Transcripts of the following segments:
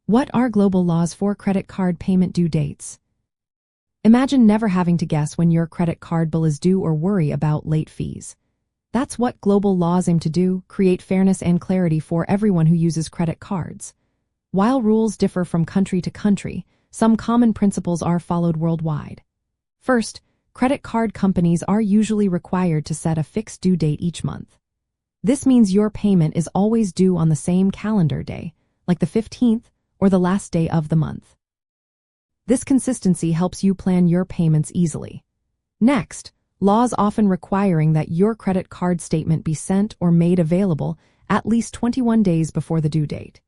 What are global laws for credit card payment due dates? Imagine never having to guess when your credit card bill is due or worry about late fees. That's what global laws aim to do, create fairness and clarity for everyone who uses credit cards. While rules differ from country to country, some common principles are followed worldwide. First, credit card companies are usually required to set a fixed due date each month. This means your payment is always due on the same calendar day, like the 15th or the last day of the month. This consistency helps you plan your payments easily. Next, laws often requiring that your credit card statement be sent or made available at least 21 days before the due date.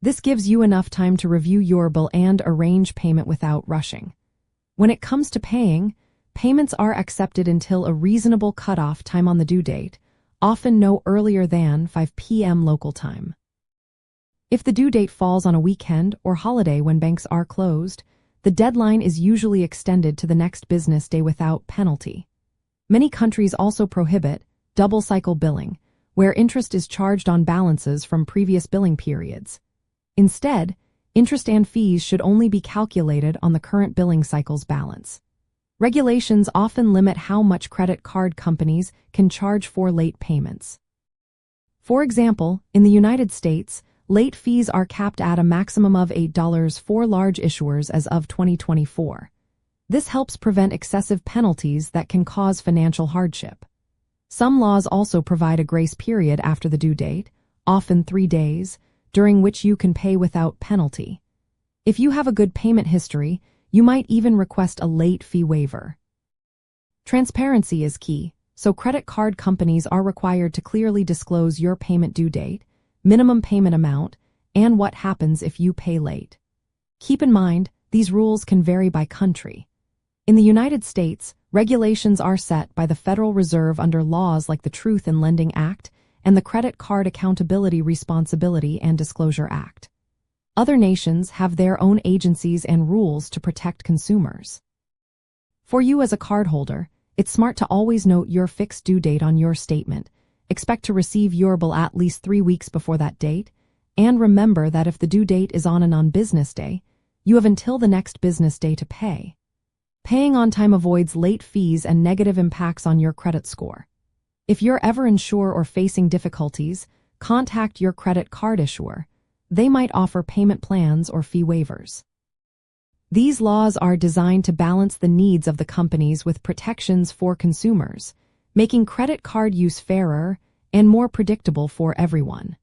This gives you enough time to review your bill and arrange payment without rushing. When it comes to paying, payments are accepted until a reasonable cutoff time on the due date, often no earlier than 5 p.m. local time. If the due date falls on a weekend or holiday when banks are closed, the deadline is usually extended to the next business day without penalty. Many countries also prohibit double-cycle billing, where interest is charged on balances from previous billing periods. Instead, interest and fees should only be calculated on the current billing cycle's balance. Regulations often limit how much credit card companies can charge for late payments. For example, in the United States, late fees are capped at a maximum of $8 for large issuers as of 2024. This helps prevent excessive penalties that can cause financial hardship. Some laws also provide a grace period after the due date, often 3 days, during which you can pay without penalty. If you have a good payment history, you might even request a late fee waiver. Transparency is key, so credit card companies are required to clearly disclose your payment due date, minimum payment amount, and what happens if you pay late. Keep in mind, these rules can vary by country. In the United States, regulations are set by the Federal Reserve under laws like the Truth in Lending Act and the Credit Card Accountability, Responsibility, and Disclosure Act. Other nations have their own agencies and rules to protect consumers. For you as a cardholder, it's smart to always note your fixed due date on your statement. Expect to receive your bill at least 3 weeks before that date, and remember that if the due date is on a non-business day, you have until the next business day to pay. Paying on time avoids late fees and negative impacts on your credit score. If you're ever unsure or facing difficulties, contact your credit card issuer. They might offer payment plans or fee waivers. These laws are designed to balance the needs of the companies with protections for consumers, making credit card use fairer and more predictable for everyone.